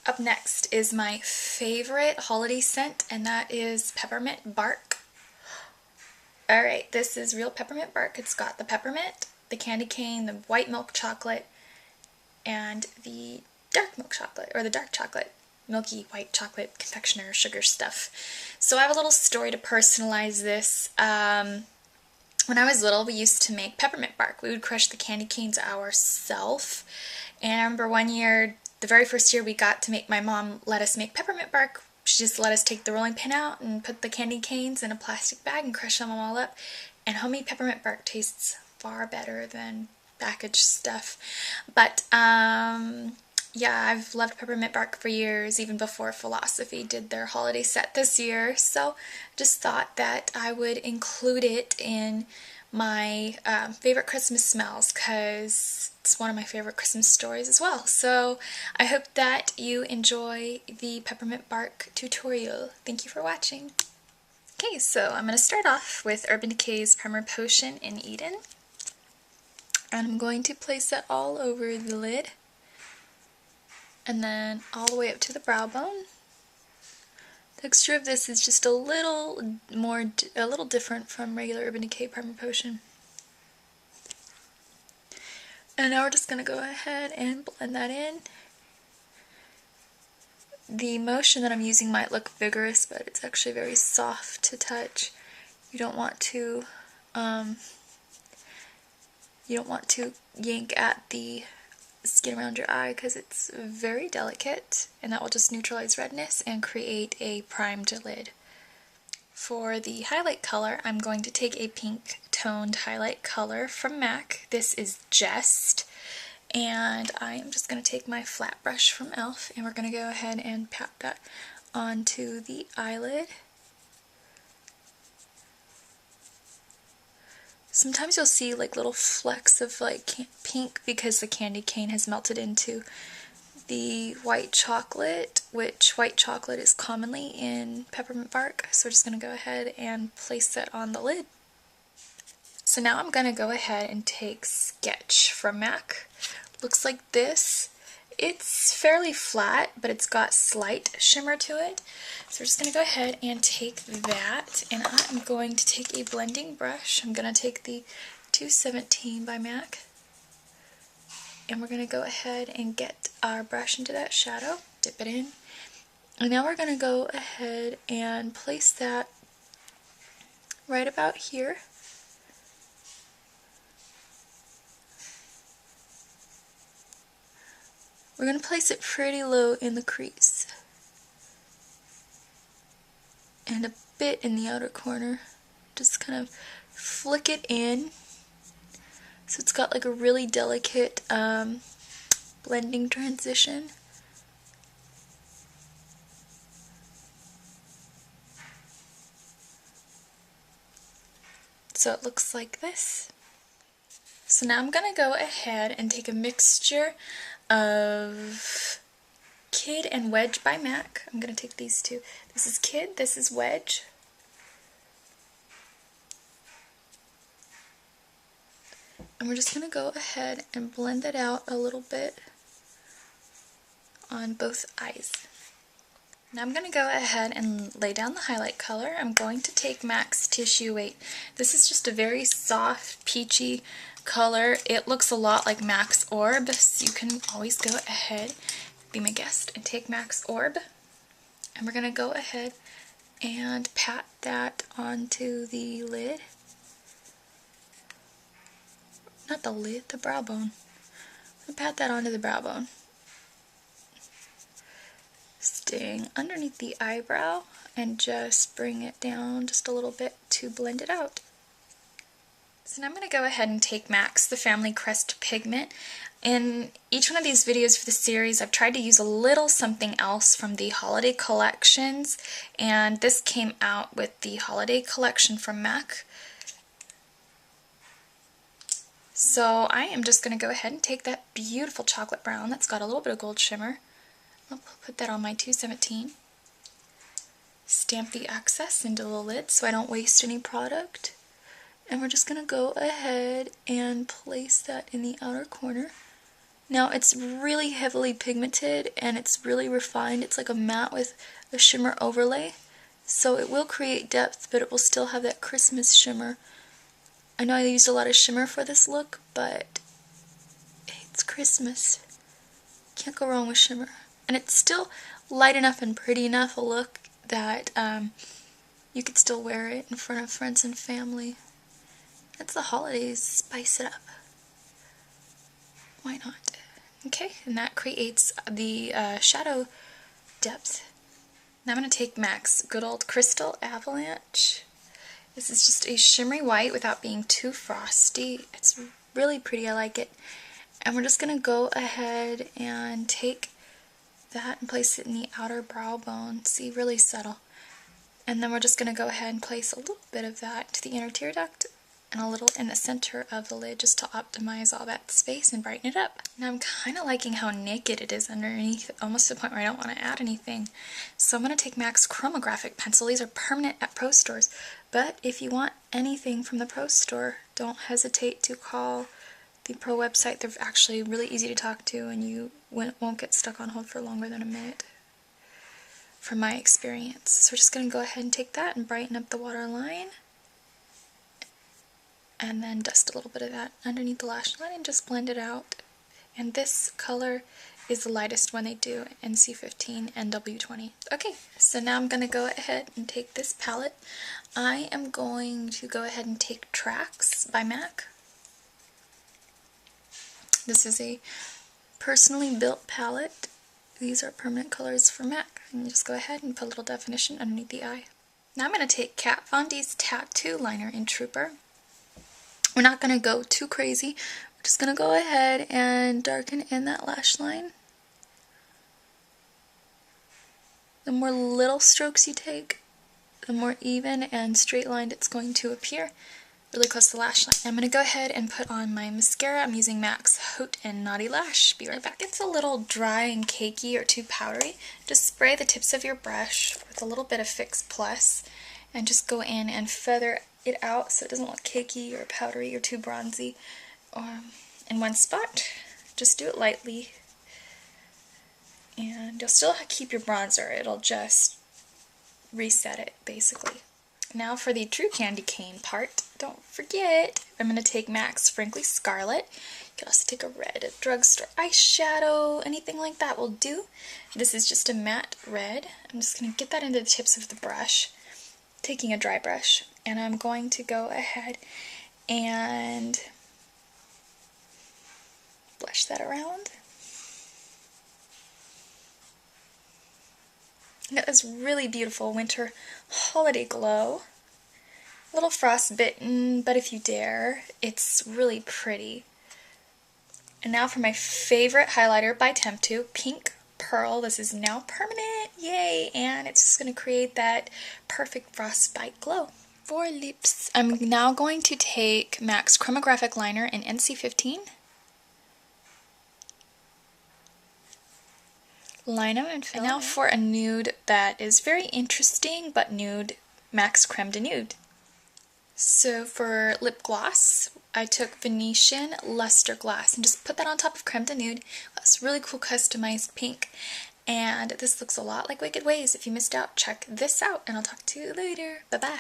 Up next is my favorite holiday scent, and that is peppermint bark. Alright, this is real peppermint bark. It's got the peppermint, the candy cane, the white milk chocolate, and the dark milk chocolate, or the dark chocolate, milky white chocolate confectioner sugar stuff. So I have a little story to personalize this. When I was little, we used to make peppermint bark. We would crush the candy canes ourselves. And I remember one year, the very first year we got to make, my mom let us make peppermint bark. She just let us take the rolling pin out and put the candy canes in a plastic bag and crush them all up. And homemade peppermint bark tastes far better than packaged stuff. But yeah, I've loved peppermint bark for years, even before Philosophy did their holiday set this year. So just thought that I would include it in my favorite Christmas smells, because it's one of my favorite Christmas stories as well. So I hope that you enjoy the peppermint bark tutorial. Thank you for watching. Okay, so I'm going to start off with Urban Decay's Primer Potion in Eden. And I'm going to place it all over the lid, and then all the way up to the brow bone. The texture of this is just a little different from regular Urban Decay Primer Potion. And now we're just going to go ahead and blend that in. The motion that I'm using might look vigorous, but it's actually very soft to touch. You don't want to yank at the skin around your eye, because it's very delicate, and that will just neutralize redness and create a primed lid. For the highlight color, I'm going to take a pink toned highlight color from MAC. This is Jest, and I am just going to take my flat brush from e.l.f. and we're going to go ahead and pat that onto the eyelid. Sometimes you'll see like little flecks of like pink because the candy cane has melted into the white chocolate, which white chocolate is commonly in peppermint bark. So we're just going to go ahead and place it on the lid. So now I'm going to go ahead and take Sketch from MAC. Looks like this. It's fairly flat, but it's got slight shimmer to it. So we're just going to go ahead and take that, and I'm going to take a blending brush. I'm going to take the 217 by MAC, and we're going to go ahead and get our brush into that shadow, dip it in, and now we're going to go ahead and place that right about here. We're going to place it pretty low in the crease and a bit in the outer corner. Just kind of flick it in so it's got like a really delicate blending transition. So it looks like this. So now I'm going to go ahead and take a mixture of Kid and Wedge by MAC. I'm going to take these two. This is Kid, this is Wedge. And we're just going to go ahead and blend it out a little bit on both eyes. Now I'm going to go ahead and lay down the highlight color. I'm going to take MAC's Tissueweight. This is just a very soft, peachy color. It looks a lot like MAC's Orb, so you can always go ahead, be my guest, and take MAC's Orb. And we're going to go ahead and pat that onto the lid. Not the lid, the brow bone. I'm going to pat that onto the brow bone. Staying underneath the eyebrow, and just bring it down just a little bit to blend it out. So now I'm going to go ahead and take MAC's The Family Crest Pigment. In each one of these videos for the series, I've tried to use a little something else from the holiday collections, and this came out with the holiday collection from MAC. So I am just going to go ahead and take that beautiful chocolate brown that's got a little bit of gold shimmer. I'll put that on my 217. Stamp the excess into the lid so I don't waste any product. And we're just going to go ahead and place that in the outer corner. Now it's really heavily pigmented and it's really refined. It's like a matte with a shimmer overlay. So it will create depth, but it will still have that Christmas shimmer. I know I used a lot of shimmer for this look, but it's Christmas. Can't go wrong with shimmer. And it's still light enough and pretty enough a look that you could still wear it in front of friends and family. It's the holidays, spice it up. Why not? Okay, and that creates the shadow depth. Now I'm going to take MAC's good old Crystal Avalanche. This is just a shimmery white without being too frosty. It's really pretty, I like it. And we're just going to go ahead and take that and place it in the outer brow bone. See, really subtle. And then we're just going to go ahead and place a little bit of that to the inner tear duct and a little in the center of the lid just to optimize all that space and brighten it up. Now I'm kind of liking how naked it is underneath, almost to the point where I don't want to add anything. So I'm going to take MAC's Chromographic Pencil. These are permanent at pro stores, but if you want anything from the pro store, don't hesitate to call the pro website. They're actually really easy to talk to and you won't get stuck on hold for longer than a minute, from my experience. So we're just going to go ahead and take that and brighten up the waterline. And then dust a little bit of that underneath the lash line and just blend it out. And this color is the lightest one they do, NC15 and W20. Okay, so now I'm going to go ahead and take this palette. I am going to go ahead and take Trax by MAC. This is a personally built palette. These are permanent colors for MAC. And you just go ahead and put a little definition underneath the eye. Now I'm going to take Kat Von D's Tattoo Liner in Trooper. We're not going to go too crazy. We're just going to go ahead and darken in that lash line. The more little strokes you take, the more even and straight lined it's going to appear. Really close to the lash line. I'm going to go ahead and put on my mascara. I'm using MAC's Haute and Naughty Lash. Be right back. If it's a little dry and cakey or too powdery, just spray the tips of your brush with a little bit of Fix Plus and just go in and feather it out so it doesn't look cakey or powdery or too bronzy in one spot. Just do it lightly and you'll still keep your bronzer. It'll just reset it basically. Now for the true candy cane part, don't forget, I'm going to take MAC's Frankly Scarlet. You can also take a red drugstore eyeshadow, anything like that will do. This is just a matte red. I'm just going to get that into the tips of the brush, taking a dry brush, and I'm going to go ahead and blush that around. Get this really beautiful winter holiday glow. A little frostbitten, but if you dare, it's really pretty. And now for my favorite highlighter by Temptu, Pink Pearl. This is now permanent, yay! And it's just going to create that perfect frostbite glow. For lips, I'm now going to take MAC's Chromographic Liner in NC15. Line them and fill. And now for a nude that is very interesting but nude, MAC's Creme de Nude. So for lip gloss, I took Venetian Luster Glass and just put that on top of Creme de Nude. That's really cool customized pink. And this looks a lot like Wicked Ways. If you missed out, check this out and I'll talk to you later. Bye bye.